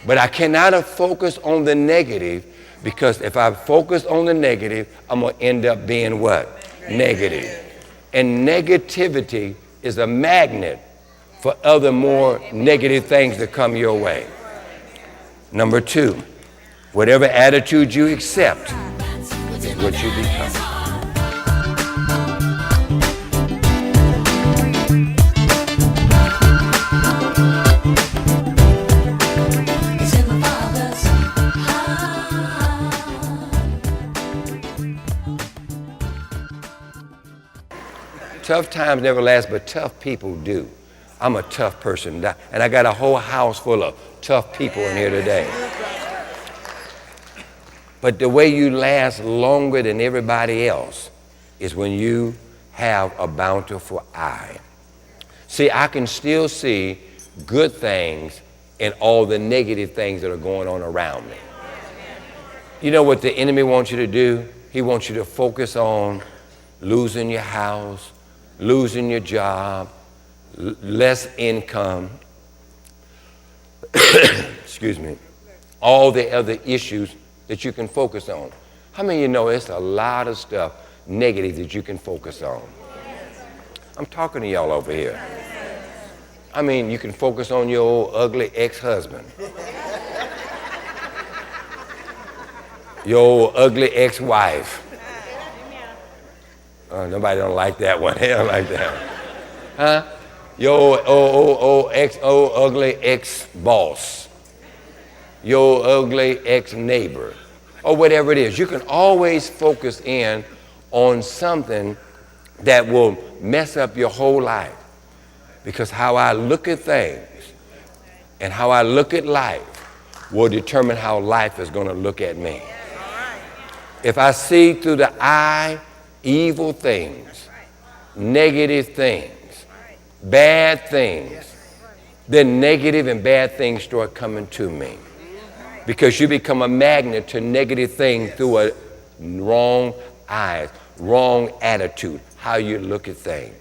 But I cannot focus on the negative, because if I focus on the negative, I'm going to end up being what? Negative. And negativity is a magnet for other more negative things to come your way. Number two, whatever attitude you accept is what you become. Tough times never last, but tough people do. I'm a tough person, and I got a whole house full of tough people in here today. But the way you last longer than everybody else is when you have a bountiful eye. See, I can still see good things in all the negative things that are going on around me. You know what the enemy wants you to do? He wants you to focus on losing your house, losing your job, less income, excuse me, all the other issues that you can focus on. How many of you know it's a lot of stuff negative that you can focus on? I'm talking to y'all over here. I mean, you can focus on your old ugly ex-husband, your old ugly ex-wife. Nobody don't like that one. They don't like that. Huh? Your old ugly ex-boss. Your ugly ex-neighbor. Or whatever it is. You can always focus in on something that will mess up your whole life. Because how I look at things and how I look at life will determine how life is going to look at me. If I see through the eye evil things, negative things, bad things, then negative and bad things start coming to me. Because you become a magnet to negative things through a wrong eyes, wrong attitude, how you look at things.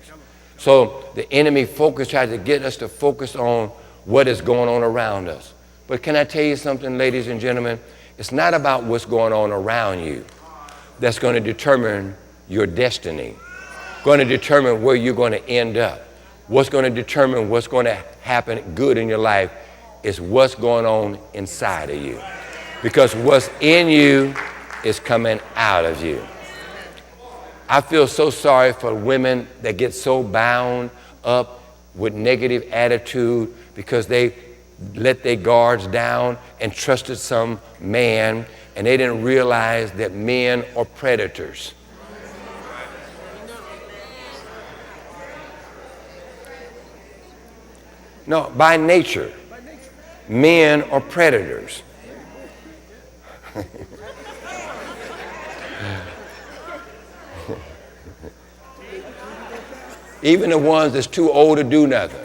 So the enemy tries to get us to focus on what is going on around us. But can I tell you something, ladies and gentlemen? It's not about what's going on around you that's going to determine your destiny, going to determine where you're going to end up. What's going to determine what's going to happen good in your life is what's going on inside of you. Because what's in you is coming out of you. I feel so sorry for women that get so bound up with negative attitude because they let their guards down and trusted some man, and they didn't realize that men are predators. No, by nature, men are predators. Even the ones that's too old to do nothing,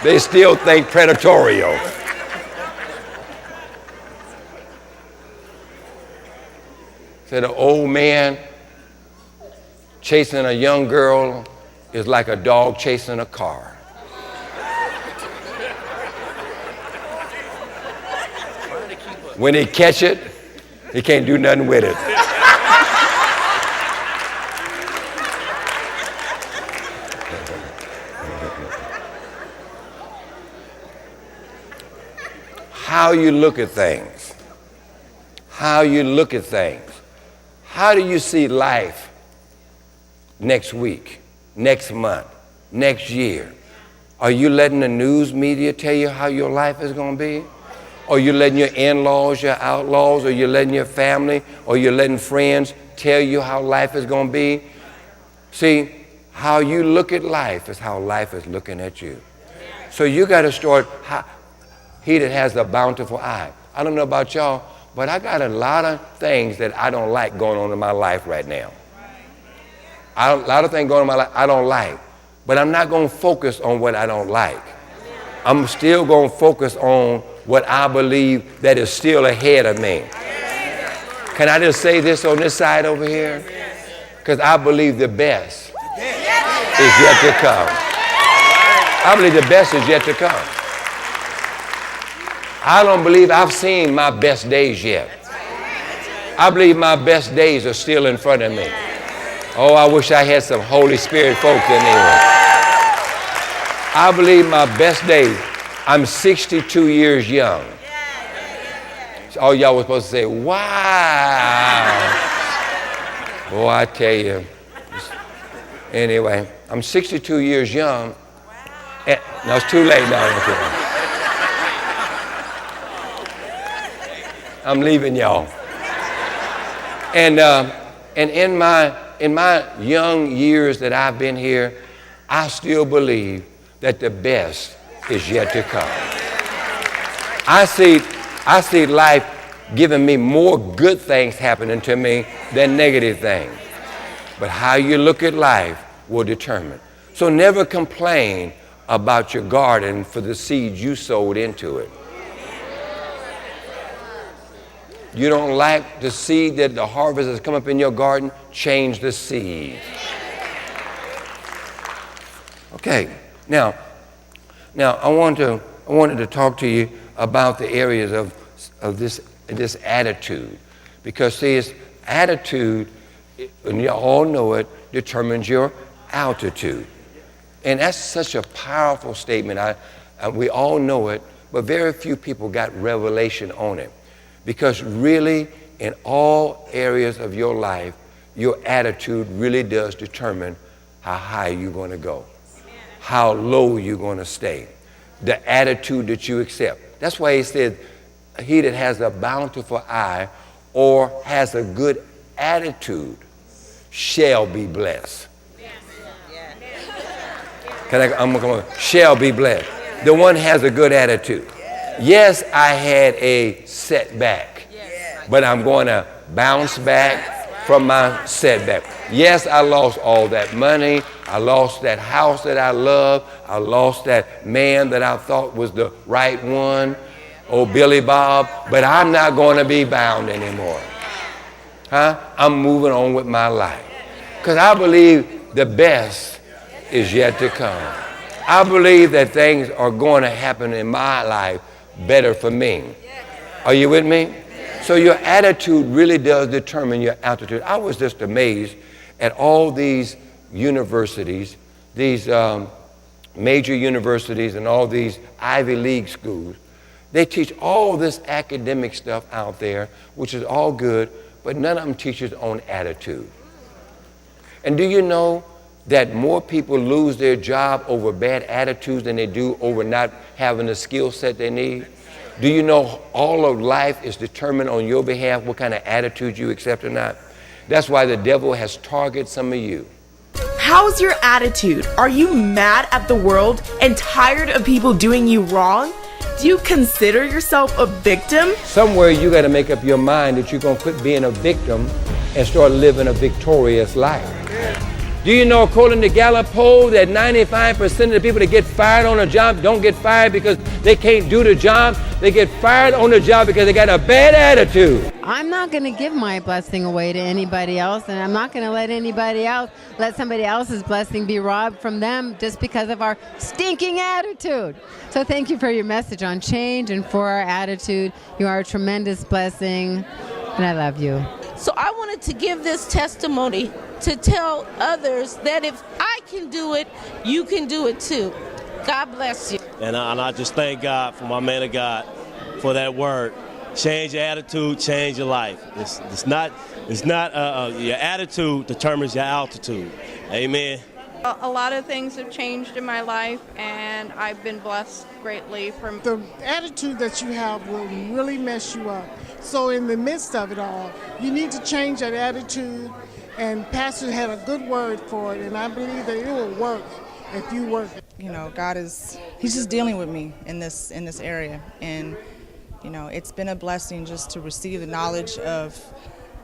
they still think predatorial. Said an old man chasing a young girl is like a dog chasing a car. When he catch it, he can't do nothing with it. How you look at things. How you look at things. How do you see life next week, next month, next year? Are you letting the news media tell you how your life is going to be? Or you letting your in-laws, your outlaws, or you letting your family, or you letting friends tell you how life is going to be? See, how you look at life is how life is looking at you. So you got to start, he that has the bountiful eye. I don't know about y'all, but I got a lot of things that I don't like going on in my life right now. A lot of things going on in my life I don't like, but I'm not going to focus on what I don't like. I'm still going to focus on what I believe that is still ahead of me. Can I just say this on this side over here? Because I believe the best is yet to come. I believe the best is yet to come. I don't believe I've seen my best days yet. I believe my best days are still in front of me. Oh, I wish I had some Holy Spirit folks in here. I believe my best days. I'm 62 years young. All y'all were supposed to say, wow. Boy, I tell you. Anyway, I'm 62 years young. And, no, it's too late now. I'm leaving y'all. And in my young years that I've been here, I still believe that the best is yet to come. I see life giving me more good things happening to me than negative things. But how you look at life will determine. So never complain about your garden for the seeds you sowed into it. You don't like the seed that the harvest has come up in your garden, change the seed. Okay, now I wanted to talk to you about the areas of this attitude. Because see, it's attitude, and you all know it, determines your altitude. And that's such a powerful statement. We all know it, but very few people got revelation on it. Because really, in all areas of your life, your attitude really does determine how high you're going to go, how low you're going to stay, the attitude that you accept. That's why he said, he that has a bountiful eye or has a good attitude shall be blessed. Shall be blessed. The one has a good attitude. Yes, I had a setback, but I'm going to bounce back from my setback. Yes, I lost all that money. I lost that house that I loved. I lost that man that I thought was the right one, oh Billy Bob, but I'm not going to be bound anymore. I'm moving on with my life. Because I believe the best is yet to come. I believe that things are going to happen in my life better for me. Are you with me? So your attitude really does determine your altitude. I was just amazed at all these universities, these major universities and all these Ivy League schools. They teach all this academic stuff out there, which is all good, but none of them teaches on attitude. And do you know that more people lose their job over bad attitudes than they do over not having the skill set they need? Do you know all of life is determined on your behalf, what kind of attitude you accept or not? That's why the devil has targeted some of you. How's your attitude? Are you mad at the world and tired of people doing you wrong? Do you consider yourself a victim? Somewhere you got to make up your mind that you're going to quit being a victim and start living a victorious life. Do you know, according to Gallup poll, that 95% of the people that get fired on a job don't get fired because they can't do the job. They get fired on the job because they got a bad attitude. I'm not going to give my blessing away to anybody else, and I'm not going to let somebody else's blessing be robbed from them just because of our stinking attitude. So thank you for your message on change and for our attitude. You are a tremendous blessing, and I love you. So I wanted to give this testimony to tell others that if I can do it, you can do it too. God bless you. And I just thank God for my man of God for that word. Change your attitude, change your life. It's not your attitude determines your altitude. Amen. A lot of things have changed in my life, and I've been blessed greatly from the attitude that you have will really mess you up. So in the midst of it all, you need to change that attitude, and Pastor had a good word for it, and I believe that it will work if you work. You know, he's just dealing with me in this area, and you know, it's been a blessing just to receive the knowledge of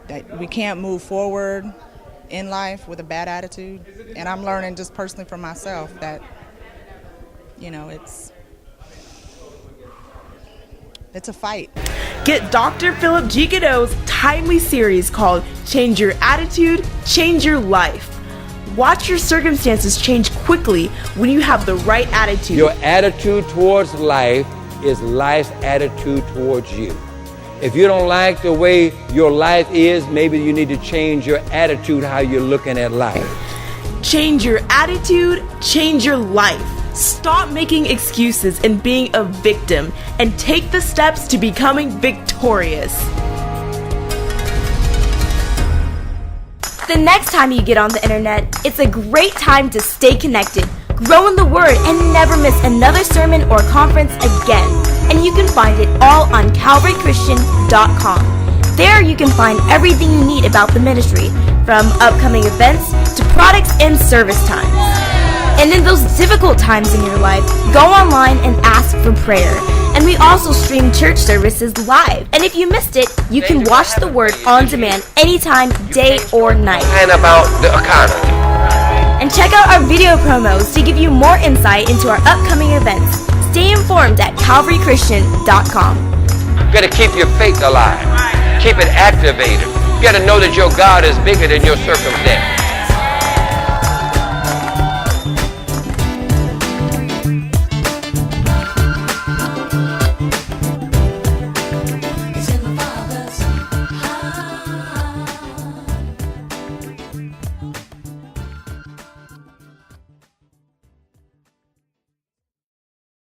that we can't move forward in life with a bad attitude. And I'm learning just personally for myself that, you know, it's a fight. Get Dr. Philip G. Godot's timely series called Change Your Attitude, Change Your Life. Watch your circumstances change quickly when you have the right attitude. Your attitude towards life is life's attitude towards you. If you don't like the way your life is, maybe you need to change your attitude, how you're looking at life. Change your attitude, change your life. Stop making excuses and being a victim, and take the steps to becoming victorious. The next time you get on the internet, it's a great time to stay connected, grow in the Word, and never miss another sermon or conference again. And you can find it all on CalvaryChristian.com. There you can find everything you need about the ministry, from upcoming events to products and service times. And in those difficult times in your life, go online and ask for prayer. And we also stream church services live. And if you missed it, you can watch the Word on demand anytime, day or night. And about the economy. And check out our video promos to give you more insight into our upcoming events. Stay informed at CalvaryChristian.com. You got to keep your faith alive. Keep it activated. You got to know that your God is bigger than your circumstance.